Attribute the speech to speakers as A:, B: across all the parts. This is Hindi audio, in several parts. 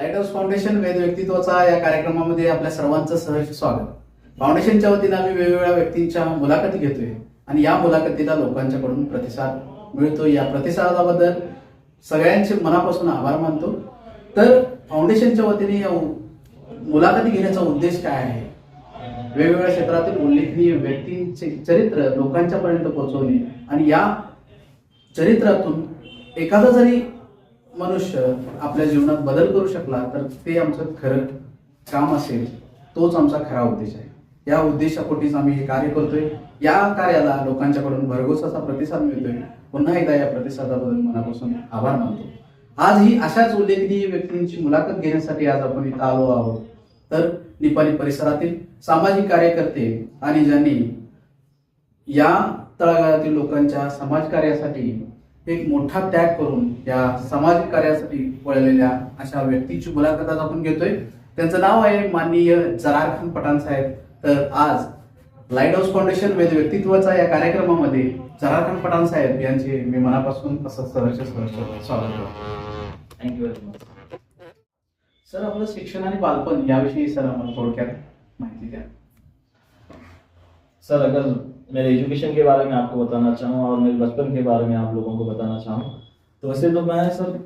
A: लाईट हाऊस फाउंडेशन वेद व्यक्तित्वाचा या कार्यक्रमामध्ये आपल्या सर्वांचं सहर्ष स्वागत. फाउंडेशनच्या वतीनं आम्ही वेगवेगळ्या व्यक्तींच्या मुलाखती घेतोय आणि या मुलाखतीला लोकांच्याकडून प्रतिसाद मिळतो. या प्रतिसादाबद्दल सगळ्यांचे मनापासून आभार मानतो. तर फाउंडेशनच्या वतीने या मुलाखती घेण्याचा उद्देश काय आहे? वेगवेगळ्या क्षेत्रातील उल्लेखनीय व्यक्तींचे चरित्र लोकांच्या पर्यंत पोहोचवणे आणि या चरित्रातून एखादा जरी मनुष्य आपल्या जीवनात बदल करू शकला तर ते आमचं खरं काम असेल, तोच आमचा खरा उद्देश आहे. या उद्देशापोटीच आम्ही हे कार्य करतोय. या कार्याला लोकांच्याकडून भरघोस असा प्रतिसाद मिळतोय. पुन्हा एकदा या प्रतिसादाबद्दल मनापासून आभार मानतो. आज ही अशाच उल्लेखनीय व्यक्तींची मुलाखत घेण्यासाठी आज आपण इथं आलो आहोत. तर निपाणी परिसरातील सामाजिक कार्यकर्ते आणि ज्यांनी या तळागाळातील लोकांच्या समाजकार्यासाठी एक मोठा त्याग करून या सामाजिक कार्यासाठी वळलेल्या अशा व्यक्तीची मुलाखत आज आपण घेतोय. त्यांचं नाव आहे माननीय जरार खान पठाण साहेब. तर आज लाईट हाऊस फाउंडेशन वेद व्यक्तित्वाचा या कार्यक्रमामध्ये जरार खान पठाण साहेब यांचे मी मनापासून असं सहर्ष स्वागत करतो.
B: Thank you very much.
A: सर, आपलं शिक्षण आणि बालपण याविषयी सर आम्हाला थोडक्यात माहिती द्या.
B: सर, अगर मेरे एजुकेशन के बारे में आपको बताना चाहूँ और मेरे बचपन के बारे में आप लोगों को बताना चाहूँ तो वैसे तो मैं सर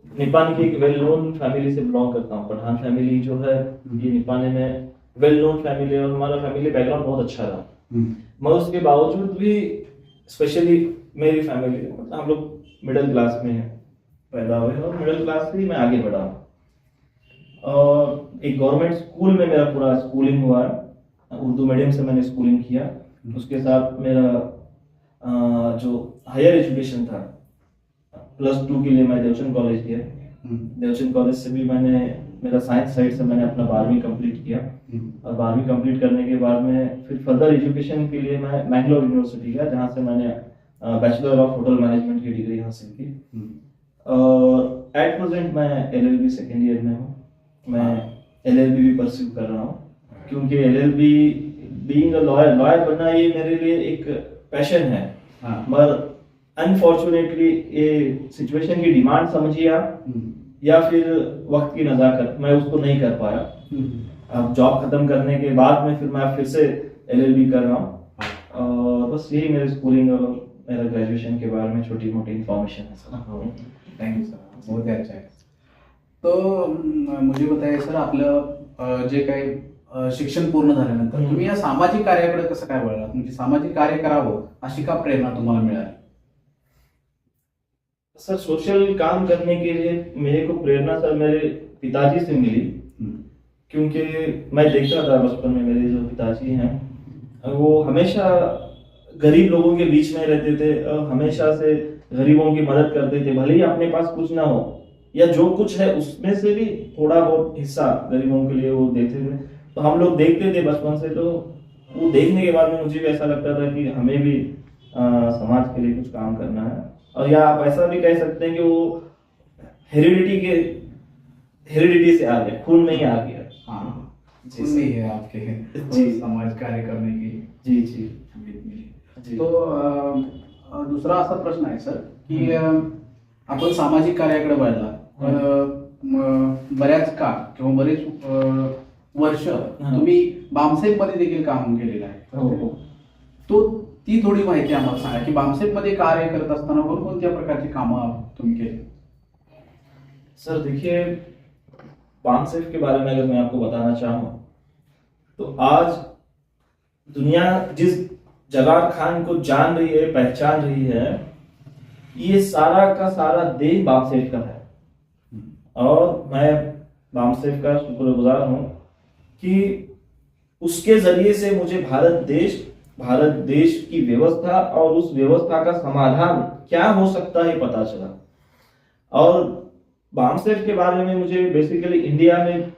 B: निपानी की एक वेल नोन फैमिली से बिलोंग करता हूँ. पठान फैमिली जो है ये निपानी में वेल नोन फैमिली है और हमारा फैमिली बैकग्राउंड बहुत अच्छा रहा. मगर उसके बावजूद भी स्पेशली मेरी फैमिली मतलब हम लोग मिडिल क्लास में पैदा हुए और मिडिल क्लास से ही मैं आगे बढ़ा. और एक गवर्नमेंट स्कूल में मेरा पूरा स्कूलिंग हुआ है. उर्दू मीडियम से मैंने स्कूलिंग किया. उसके साथ मेरा जो हायर एजुकेशन था +2 के लिए मैं देवचंद कॉलेज गया. देवचंद कॉलेज से भी मैंने मेरा साइंस साइड से मैंने अपना 12वीं कंप्लीट किया. और 12वीं कंप्लीट करने के बाद में फिर फर्दर एजुकेशन के लिए मैं मैंगलोर यूनिवर्सिटी गया, जहाँ से मैंने बैचलर ऑफ होटल मैनेजमेंट की डिग्री हासिल की. और एट प्रेजेंट मैं LLB सेकेंड ईयर में हूँ. मैं LLB भी परस्यू कर रहा हूँ क्योंकि LLB बीइंग अ लॉयर बनना ये मेरे लिए एक पैशन है. मगर अनफॉर्चुनेटली ये सिचुएशन की डिमांड समझिए आप या फिर वक्त की नज़ाकत, मैं उसको नहीं कर पाया. अब जॉब खत्म करने के बाद में फिर मैं फिर से LLB कर रहा हूँ. और बस यही मेरे स्कूलिंग और मेरा ग्रेजुएशन के बारे में छोटी मोटी इन्फॉर्मेशन है सर.
A: थँक्यू सर, बहुत ही अच्छा है. तो मुझे बताइए सर, आपलं जे काही शिक्षण पूर्ण झाल्यानंतर तुम्ही या सामाजिक कार्याकडे कसं काय वळलात? म्हणजे सामाजिक कार्य करावं अशी का प्रेरणा तुम्हाला मिळाली?
B: सर, सोशल काम करने के लिए मेरे को प्रेरणा सर मेरे पिताजी से मिली. क्योंकि मैं देखता था बचपन में मेरे जो पिताजी हैं वो हमेशा गरीब लोगों के बीच में रहते थे और हमेशा से गरीबों की मदद करते थे. भले ही अपने पास कुछ ना हो या जो कुछ है उसमें से भी थोड़ा बहुत हिस्सा गरीबों के लिए वो देते थे. तो हम लोग देखते थे बचपन से. तो वो देखने के बाद में मुझे भी ऐसा लगता था कि हमें भी समाज के लिए कुछ काम करना है. और या आप ऐसा भी कह सकते हैं कि वो हेरिडिटी से आ गया, खून में ही आ गया.
A: हाँ, जी है आपके जी समाज कार्य करने की
B: जी जी
A: जी. तो दूसरा असा प्रश्न आहे सर की आपण सामाजिक कार्याकडे वळला पण बऱ्याच काळ किंवा बरेच वर्ष तुम्ही बामसेफ मध्ये देखील काम केलेलं आहे. तो ती थोडी माहिती आम्हाला सांगा की बामसेफ मध्ये कार्य करत असताना कोणत्या प्रकारची कामं तुम्ही केली?
B: सर देखिए, बामसेफ के बारे में अगर मैं आपको बताना चाहूँ तो आज दुनिया जिस जलाल खान को जान रही है, पहचान रही है, ये सारा का सारा देश बामसेफ का है. और मैं बामसेफ का शुक्रगुजार हूँ कि उसके जरिए से मुझे भारत देश की व्यवस्था और उस व्यवस्था का समाधान क्या हो सकता है पता चला. और बामसेफ के बारे में मुझे बेसिकली इंडिया में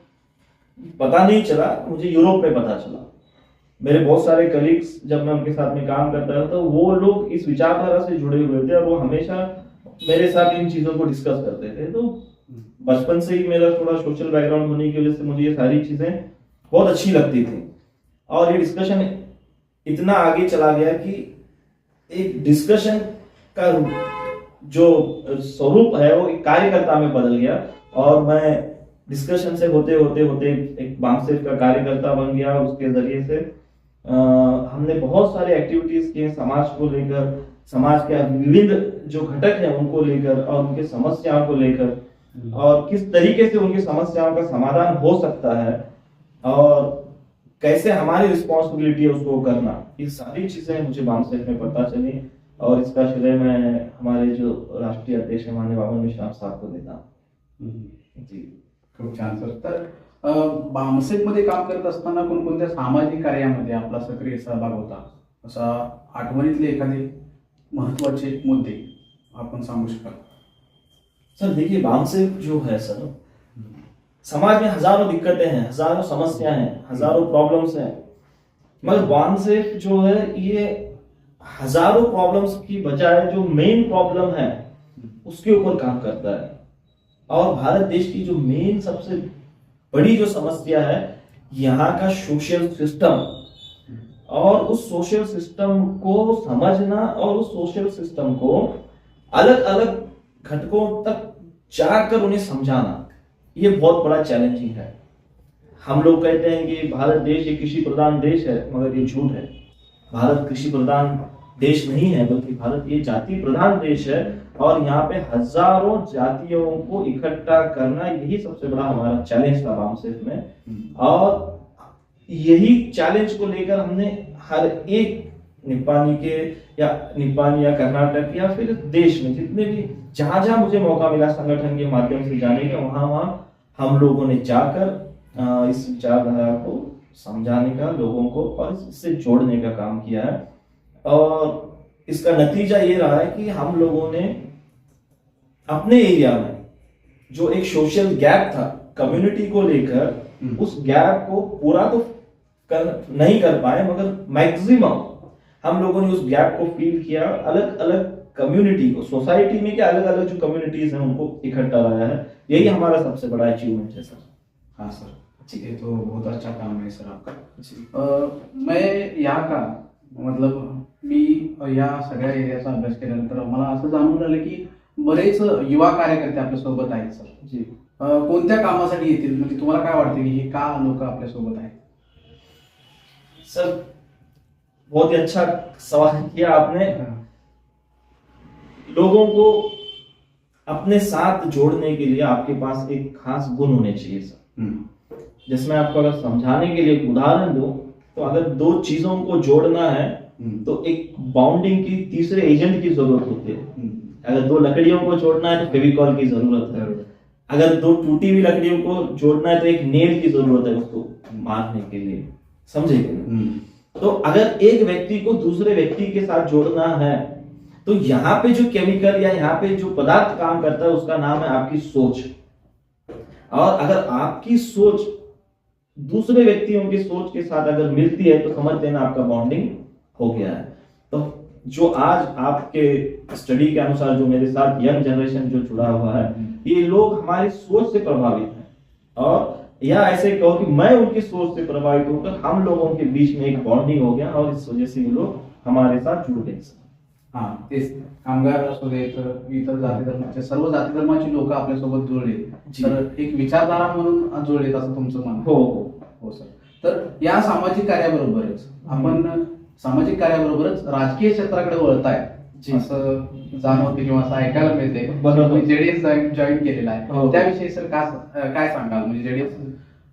B: पता नहीं चला, मुझे यूरोप में पता चला. मेरे बहुत सारे कलीग्स जब मैं उनके साथ में काम करता था तो वो लोग इस विचारधारा से जुड़े हुए थे और वो हमेशा मेरे साथ इन चीजों को डिस्कस करते थे. तो बचपन से ही मेरा थोड़ा सोशल बैकग्राउंड होने की वजह से मुझे ये सारी चीजें बहुत अच्छी लगती थी. और ये डिस्कशन इतना आगे चला गया कि एक डिस्कशन का जो स्वरूप है वो एक कार्यकर्ता में बदल गया. और मैं डिस्कशन से होते होते होते एक बांसेफ का कार्यकर्ता बन गया। उसके जरिए से हमने बहुत सारे एक्टिविटीज किए समाज को लेकर, समाज के विविध जो घटक हैं उनको लेकर और उनके समस्याओं को लेकर और किस तरीके से उनकी समस्याओं का समाधान हो सकता है और कैसे हमारी रिस्पॉन्सिबिलिटी है उसको करना। ये सारी चीजें मुझे बांसेफ में पता चली और इसका श्रेय मैं हमारे जो राष्ट्रीय अध्यक्ष है माननीय बाबन मेश्राम साहब को देता हूँ। जी,
A: खूप छान सर. तर बामसेफ मध्ये काम करत असताना कोणकोणत्या सामाजिक कार्यामध्ये आपला सक्रिय सहभाग होता, असा आठवणीतले एखादे महत्वाचे मुद्दे आपण सांगू शकाल?
B: सर देखिए, बांसेफ जो है सर, समाज में हजारों दिक्कतें हैं, हजारों समस्याएं हैं, हजारों प्रॉब्लम्स हैं, मगर बांसेफ जो है ये हजारों प्रॉब्लम्स की बजाय जो मेन प्रॉब्लम है उसके ऊपर काम करता है। और भारत देश की जो मेन सबसे बड़ी जो समस्या है यहाँ का सोशल सिस्टम, और उस सोशल सिस्टम को समझना और उस सोशल सिस्टम को अलग अलग घटकों तक जाकर उन्हें समझाना, ये बहुत बड़ा चैलेंजिंग है। हम लोग कहते हैं कि भारत देश एक कृषि प्रधान देश है, मगर ये झूठ है। भारत कृषि प्रधान देश नहीं है, बल्कि भारत ये जाति प्रधान देश है और यहाँ पे हजारों जातियों को इकट्ठा करना यही सबसे बड़ा हमारा चैलेंज था बामसेफ में। और यही चैलेंज को लेकर हमने हर एक निपानी या कर्नाटक या फिर देश में जितने भी जहां जहां मुझे मौका मिला संगठन के माध्यम से जाने का, वहां हम लोगों ने जाकर इस विचारधारा को समझाने का, लोगों को और इससे जोड़ने का काम किया है। और इसका नतीजा ये रहा है कि हम लोगों ने अपने एरिया में जो एक सोशल गैप था कम्युनिटी को लेकर, उस गैप को पूरा तो नहीं कर पाए, मगर मैक्सिमम हम लोगों ने उस गैप को फील किया। अलग अलग कम्युनिटी को, सोसाइटी में क्या अलग अलग जो कम्युनिटीज हैं उनको इकट्ठा लाया है। यही हमारा सबसे बड़ा अचीवमेंट है सर।
A: हाँ सर, ठीक है, तो बहुत अच्छा काम है सर आपका. मैं यहाँ का मतलब मी या सगळ्या एरियाचा अभ्यास केल्यानंतर मला असं जाणून आलं की बरेच युवा कार्यकर्ते आपल्या सोबत आहेत सर.
B: जी,
A: कोणत्या कामासाठी येतील, म्हणजे तुम्हाला काय वाटतं की हे का लोक आपल्या सोबत आहेत?
B: सर बहुत ही अच्छा सवाल किया आपने। लोगों को अपने साथ जोड़ने के लिए आपके पास एक खास गुण होने चाहिए सर। जिसमें आपको अगर समझाने के लिए एक उदाहरण दूं, तो अगर दो चीजों को जोड़ना है तो एक बाउंडिंग की तीसरे एजेंट की जरूरत होती है। अगर दो लकड़ियों को जोड़ना है तो फेविकॉल की जरूरत है। अगर दो टूटी हुई लकड़ियों को जोड़ना है तो एक नेल की जरूरत है उसको मारने के लिए, समझे? तो अगर एक व्यक्ति को दूसरे व्यक्ति के साथ जोड़ना है तो यहाँ पे जो केमिकल या यहाँ पे जो पदार्थ काम करता है उसका नाम है आपकी सोच। और अगर आपकी सोच दूसरे व्यक्तियों की सोच के साथ अगर मिलती है तो समझ लेना आपका बॉन्डिंग हो गया है। तो जो आज आपके स्टडी के अनुसार जो मेरे साथ यंग जनरेशन जो जुड़ा हुआ है, ये लोग हमारी सोच से प्रभावित हैं, और या ऐसे कहो कि मैं उनकी सोच से प्रभावित होकर हम लोगों के बीच में एक बॉन्डिंग हो गया और इस वजह से ये लोग हमारे साथ जुड़ गए।
A: हा, तेच कामगार असू देत, इतर जाती धर्माचे सर्व जाती धर्माची लोक आपल्यासोबत जुळले, तर एक विचारधारा म्हणून जुळलेत असं तुमचं म्हणणं?
B: हो
A: हो सर. तर या सामाजिक कार्याबरोबरच आपण सामाजिक कार्याबरोबरच राजकीय क्षेत्राकडे वळताय असं जाणवते किंवा असं ऐकायला मिळते.
B: बरोबर.
A: जेडीएस जॉईन केलेला आहे, त्याविषयी सर काय सांगाल? म्हणजे जेडीएस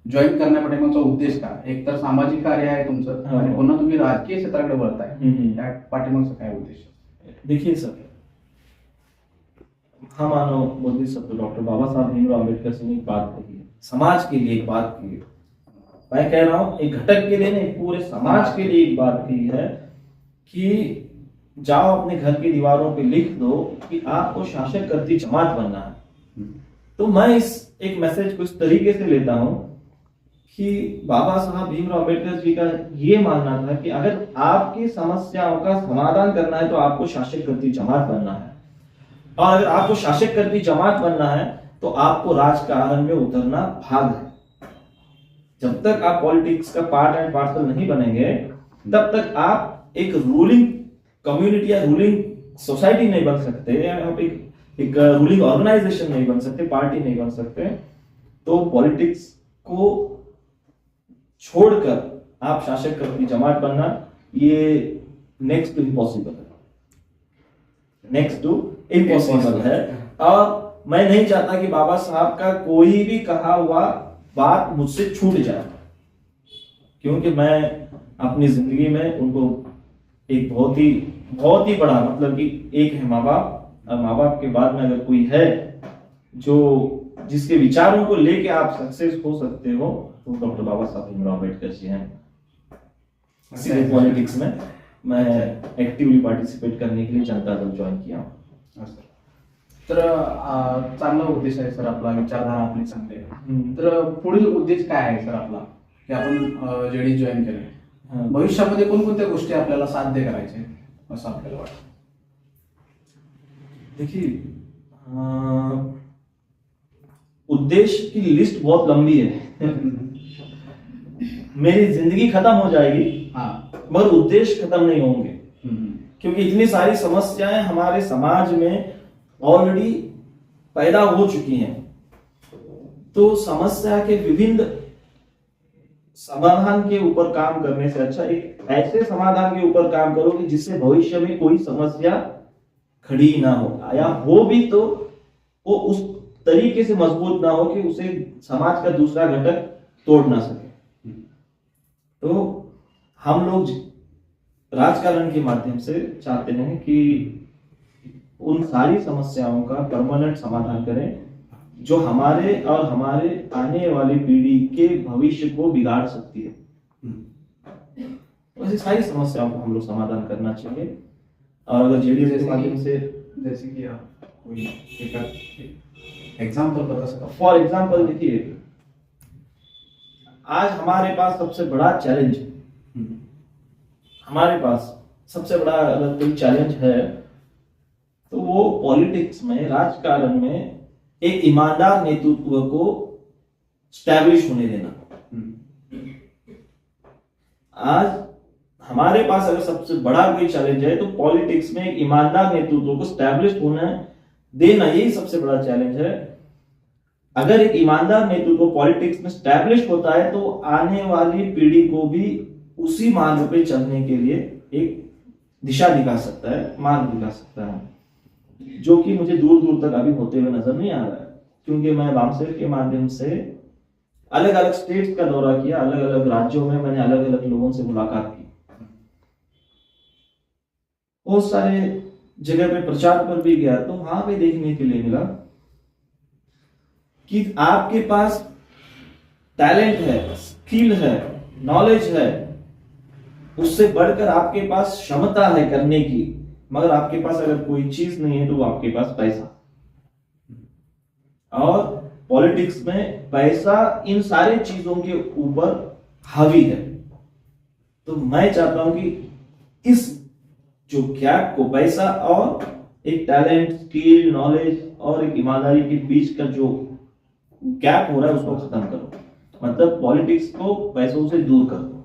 A: जॉईन करण्यापाठीमागचा उद्देश का? एक तर सामाजिक कार्य आहे तुमचं आणि पुन्हा तुम्ही राजकीय क्षेत्राकडे वळताय, त्या पाठीमागचा काय उद्देश?
B: देखिए सर, हम मानव बोधिसत्व डॉक्टर बाबा साहब भीमराव अम्बेडकर से एक बात कही है, समाज के लिए एक बात की है। मैं कह रहा हूं एक घटक के लिए नहीं, पूरे समाज के लिए एक बात की है कि जाओ अपने घर की दीवारों पे लिख दो कि आपको शासक करती जमात बनना है। तो मैं इस एक मैसेज को इस तरीके से लेता हूं कि बाबा साहब भीमराव अम्बेडकर जी का ये मानना था कि अगर आपकी समस्याओं का समाधान करना है तो आपको शासक करती जमात बनना है, और अगर आपको शासक करती जमात बनना है तो आपको राजकारण में उतरना भाग है। जब तक आप पॉलिटिक्स का पार्ट एंड पार्सल नहीं बनेंगे तब तक आप एक रूलिंग कम्युनिटी या रूलिंग सोसाइटी नहीं बन सकते, या आप एक रूलिंग ऑर्गेनाइजेशन नहीं बन सकते, पार्टी नहीं बन सकते। तो पॉलिटिक्स को छोड़कर आप शासक की जमात बनना ये नेक्स्ट टू इम्पॉसिबल है, नेक्स्ट टू इम्पॉसिबल है। और मैं नहीं चाहता कि बाबा साहब का कोई भी कहा हुआ बात मुझसे छूट जाए, क्योंकि मैं अपनी जिंदगी में उनको एक बहुत ही बड़ा, मतलब कि एक है माँ बाप, और माँ बाप के बाद में अगर कोई है जो जिसके विचारों को लेके आप सक्सेस हो सकते हो तो डॉक्टर बाबा साहब भीमराव अम्बेडकर जी हैं। इसीलिए पॉलिटिक्स में मैं एक्टिवली पार्टिसिपेट करने के लिए जनता दल ज्वाइन किया हूँ।
A: तर चांगला उद्देश आहे सर आपला, विचारधारा आपली चांगली आहे। तर पुढील उद्देश काय आहे सर आपला की आपण जेडी जॉईन केले, भविष्यामध्ये कोणकोणत्या गोष्टी आपल्याला साध्य करायचे असं आपल्याला वाटतं?
B: देखिए उद्देश्य की लिस्ट बहुत लंबी है मेरी जिंदगी खत्म हो जाएगी,
A: हाँ,
B: मगर उद्देश्य खत्म नहीं होंगे, क्योंकि इतनी सारी समस्याएं हमारे समाज में ऑलरेडी पैदा हो चुकी हैं। तो समस्या के विभिन्न समाधान के ऊपर काम करने से अच्छा एक ऐसे समाधान के ऊपर काम करो कि जिससे भविष्य में कोई समस्या खड़ी ना हो, या हो भी तो वो उस तरीके से मजबूत ना हो कि उसे समाज का दूसरा घटक तोड़ ना सके। तो हम लोग राजकारण के माध्यम से चाहते हैं कि उन सारी समस्याओं का परमानेंट समाधान करें जो हमारे और हमारे आने वाली पीढ़ी के भविष्य को बिगाड़ सकती है। वैसे सारी समस्याओं को हम लोग समाधान करना चाहिए। और अगर जेडीएस के माध्यम से,
A: जैसे कि आप कोई एग्जाम्पल बता सकते?
B: फॉर एग्जाम्पल देखिए, आज हमारे पास सबसे बड़ा चैलेंज, हमारे पास सबसे बड़ा अगर कोई चैलेंज है तो वो पॉलिटिक्स में, राजकारण में एक ईमानदार नेतृत्व को स्टैब्लिश होने देना। आज हमारे पास अगर सबसे बड़ा कोई चैलेंज है तो पॉलिटिक्स में एक ईमानदार नेतृत्व को स्टैब्लिश होना देना, यही सबसे बड़ा चैलेंज है। अगर एक ईमानदार नेतृत्व पॉलिटिक्स में स्टैब्लिश होता है तो आने वाली पीढ़ी को भी उसी मार्ग पे चलने के लिए एक दिशा दिखा सकता है, मार्ग दिखा सकता है, जो कि मुझे दूर दूर तक अभी होते हुए नजर नहीं आ रहा है। क्योंकि मैं बामसेफ के माध्यम से अलग अलग स्टेट्स का दौरा किया, अलग अलग राज्यों में मैंने अलग अलग लोगों से मुलाकात की, बहुत सारे जगह पे प्रचार पर भी गया, तो वहां पे देखने के लिए मिला कि आपके पास टैलेंट है, स्किल है, नॉलेज है, उससे बढ़कर आपके पास क्षमता है करने की, मगर आपके पास अगर कोई चीज नहीं है तो आपके पास पैसा। और पॉलिटिक्स में पैसा इन सारी चीजों के ऊपर हावी है। तो मैं चाहता हूं कि इस जो गैप को, पैसा और एक टैलेंट, स्किल, नॉलेज और एक ईमानदारी के बीच का जो गैप हो रहा है उसको खत्म करो, मतलब पॉलिटिक्स को पैसों से दूर कर दो।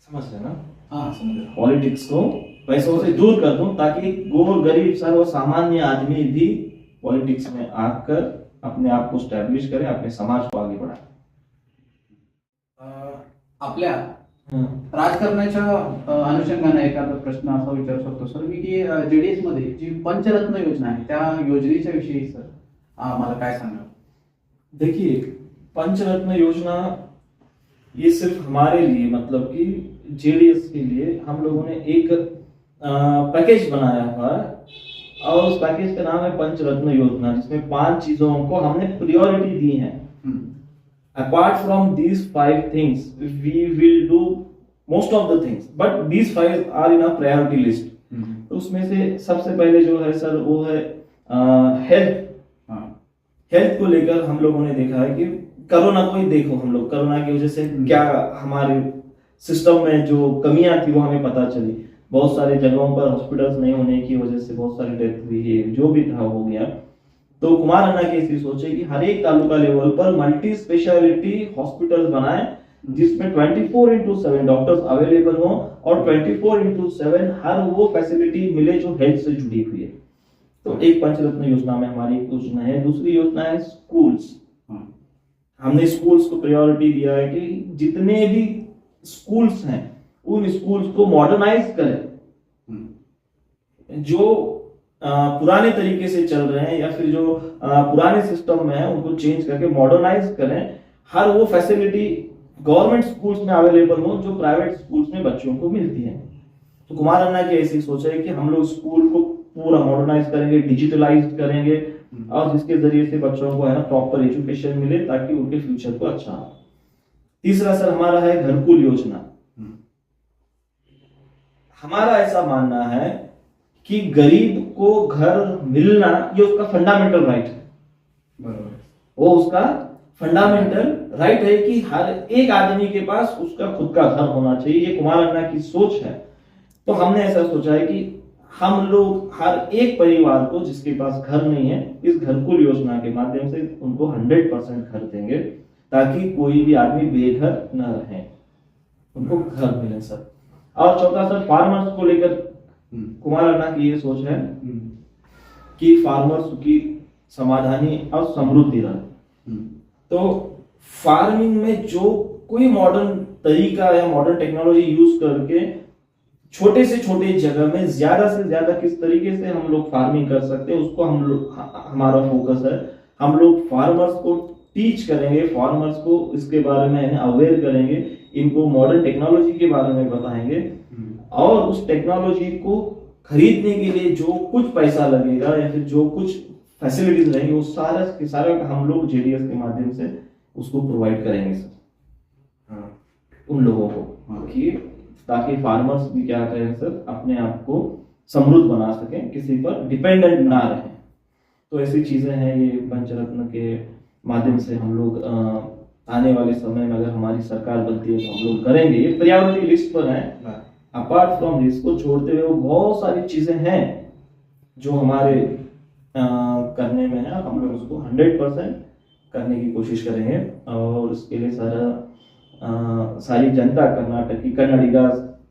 B: समझ रहे ना?
A: हाँ, समझ रहा।
B: पॉलिटिक्स को पैसों से दूर कर दो ताकि गोर गरीब सर्वसामान्य आदमी भी पॉलिटिक्स में आकर अपने आप को स्टैब्लिश करे, अपने समाज को आगे बढ़ाए।
A: आपल्या राजकारणाच्या अनुषंगाने एखादा प्रश्न असा विचारू शकतो सर मी की जेडीएस मध्ये जी पंचरत्न योजना आहे त्या योजनेच्या विषयी सर मला काय सांगा?
B: देखिए, पंचरत्न योजना ये सिर्फ हमारे लिए, मतलब कि जेडीएस के लिए हम लोगों ने एक पैकेज बनाया हुआ है और उस पैकेज का नाम है पंचरत्न योजना, जिसमें 5 चीजों को हमने प्रायोरिटी दी है। Apart from these 5 things, we will do most of the things, but these 5 are in a priority list. तो उसमें से सबसे पहले जो है सर वो है हेल्थ। हेल्थ को लेकर हम लोगों ने देखा है कि कोरोना को ही देखो, हम लोग कोरोना की वजह से क्या हमारे सिस्टम में जो कमियां थी वो हमें पता चली। बहुत सारे जगहों पर हॉस्पिटल्स नहीं होने की वजह से बहुत सारी डेथ हुई है, जो भी था हो गया। तो कुमार अन्ना के इसी सोचे कि हर एक तालुका लेवल पर मल्टी स्पेशलिटी हॉस्पिटल बनाए जिसमें 24/7 डॉक्टर्स अवेलेबल हो और 24/7 हर वो फैसिलिटी मिले जो हेल्थ से जुड़ी हुई है। तो एक पंचरत्न योजना में हमारी एक योजना है। दूसरी योजना है स्कूल्स। हमने स्कूल्स को प्रायोरिटी दिया है कि जितने भी स्कूल्स हैं उन स्कूल्स को मॉडर्नाइज करें, जो पुराने तरीके से चल रहे हैं या फिर जो पुराने सिस्टम में है उनको चेंज करके मॉडर्नाइज करें। हर वो फैसिलिटी गवर्नमेंट स्कूल्स में अवेलेबल हो जो प्राइवेट स्कूल्स में बच्चों को मिलती है। तो कुमार अन्ना की ऐसी सोच है कि हम लोग स्कूल को पूरा मॉडर्नाइज करेंगे, डिजिटलाइज करेंगे और जिसके जरिए से बच्चों को है ना प्रॉपर एजुकेशन मिले ताकि उनके फ्यूचर को अच्छा हो। तीसरा सर हमारा है घरकुल योजना। हमारा ऐसा मानना है कि गरीब को घर मिलना ये उसका फंडामेंटल राइट है।
A: बरोबर।
B: वो उसका फंडामेंटल राइट है कि हर एक आदमी के पास उसका खुद का घर होना चाहिए। ये कुमार अन्ना की सोच है। तो हमने ऐसा सोचा है कि हम लोग हर एक परिवार को जिसके पास घर नहीं है इस घरकुल योजना के माध्यम से उनको 100% घर देंगे ताकि कोई भी आदमी बेघर न रहे, उनको घर मिले सर। और चौथा सर फार्मर्स को लेकर कुमार अन्ना की ये सोच है कि फार्मर्स की समाधानी और समृद्धि रहे। तो फार्मिंग में जो कोई मॉडर्न तरीका या मॉडर्न टेक्नोलॉजी यूज करके छोटे से छोटे जगह में ज्यादा से ज्यादा किस तरीके से हम लोग फार्मिंग कर सकते हैं उसको हम लोग हमारा फोकस है। हम लोग फार्मर्स को टीच करेंगे, फार्मर्स को इसके बारे में अवेयर करेंगे, इनको मॉडर्न टेक्नोलॉजी के बारे में बताएंगे और उस टेक्नोलॉजी को खरीदने के लिए जो कुछ पैसा लगेगा या फिर जो कुछ फैसिलिटीज रहेंगी वो सारा के सारा हम लोग जेडीएस के माध्यम से उसको प्रोवाइड करेंगे सर उन लोगों को कि ताकि फार्मर्स भी क्या करें सर अपने आप को समृद्ध बना सकें, किसी पर डिपेंडेंट ना रहें। तो ऐसी चीजें हैं ये पंचरत्न के माध्यम से हम लोग आने वाले समय में अगर हमारी सरकार बनती है तो हम लोग करेंगे। ये प्रायोरिटी लिस्ट पर है। अपार्ट फ्रॉम दिस को छोड़ते हुए बहुत सारी चीजें हैं जो हमारे करने में है। हम लोग उसको 100% करने की कोशिश करेंगे और इसके लिए सारी जनता कर्नाटक की कन्नडिगा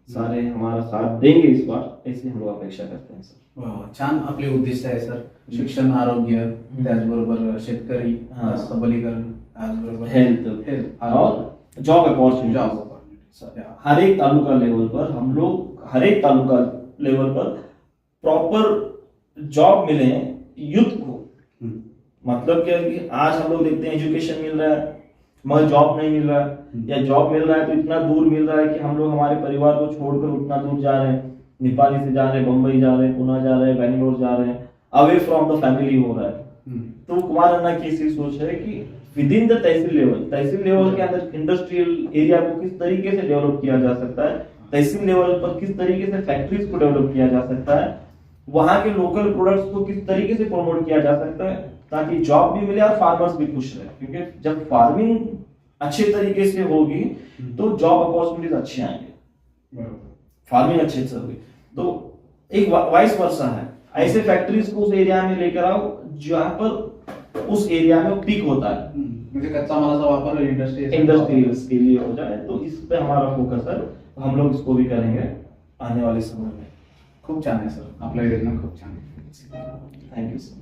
B: सारे हमारा साथ देंगे इस बार, ऐसी हम लोग अपेक्षा करते हैं सर।
A: छान आपले उद्दिष्ट आहे सर। शिक्षण, आरोग्य, त्याचबरोबर शेतकरी सबलीकरण, त्याचबरोबर
B: हेल्थ और जॉब अपॉर्चुनिटी। हर एक तालुका लेवल पर हम लोग हर एक तालुका लेवल पर प्रॉपर जॉब मिले यूथ को। मतलब क्या कि आज हम लोग देखते हैं एजुकेशन मिल रहा है मगर जॉब नहीं मिल रहा है, या जॉब मिल रहा है तो इतना दूर मिल रहा है कि हम लोग हमारे परिवार को छोड़कर उतना दूर जा रहे हैं। नेपाली से जा रहे हैं, बम्बई जा रहे हैं, पुणे जा रहे हैं, बेंगलोर जा रहे हैं, अवे फ्रॉम द फैमिली हो रहा है। तो कुमार अन्ना की ऐसी सोच है कि with in the tehsil level के अंदर इंडस्ट्रियल एरिया को किस तरीके से डेवलप किया जा सकता है, तहसील लेवल पर किस तरीके से फैक्ट्रीज को डेवलप किया जा सकता है, वहां के लोकल प्रोडक्ट्स को किस तरीके से प्रमोट किया जा सकता है ताकि जॉब भी मिले और फार्मर्स भी खुश रहे। क्योंकि जब फार्मिंग अच्छे तरीके से होगी तो जॉब अपॉर्चुनिटीज अच्छे आएंगे, फार्मिंग अच्छे से होगी। तो एक वाइस वर्सा है, ऐसे फैक्ट्रीज को उस एरिया में लेकर आओ जहां पर उस एरिया में पीक होता है,
A: म्हणजे कच्चा मालाचा वापर
B: इंडस्ट्रीज के लिए हो जाए। तो इस पे हमारा फोकस है, हम लोग इसको भी करेंगे आने वाले समय में।
A: खूप छान आहे सर, आपला योजना खूप छान आहे।
B: Thank you sir.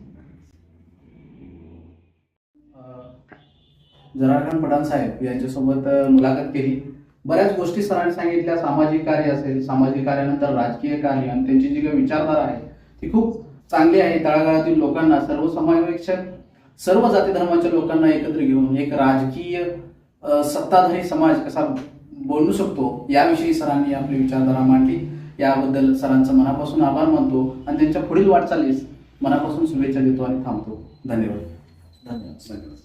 A: Janardan Pathan साहेब यांच्यासोबत मुलाखत केली। बऱ्याच गोष्टी सरांनी सांगितल्या, सामाजिक कार्य असेल, सामाजिक कार्यानंतर राजकीय कार्य आणि त्यांची जी काही विचारधारा आहे ती खूप चांगली आहे। तळागाळातील लोकांना, सर्व समावेशक सर्व जाती धर्माच्या लोकांना एकत्र घेऊन एक राजकीय सत्ताधारी समाज कसा बोलू शकतो याविषयी सरांनी आपली विचारधारा मांडली। याबद्दल सरांचं मनापासून आभार मानतो आणि त्यांच्या पुढील वाटचालीस मनापासून शुभेच्छा देतो आणि थांबतो। धन्यवाद।
B: धन्यवाद।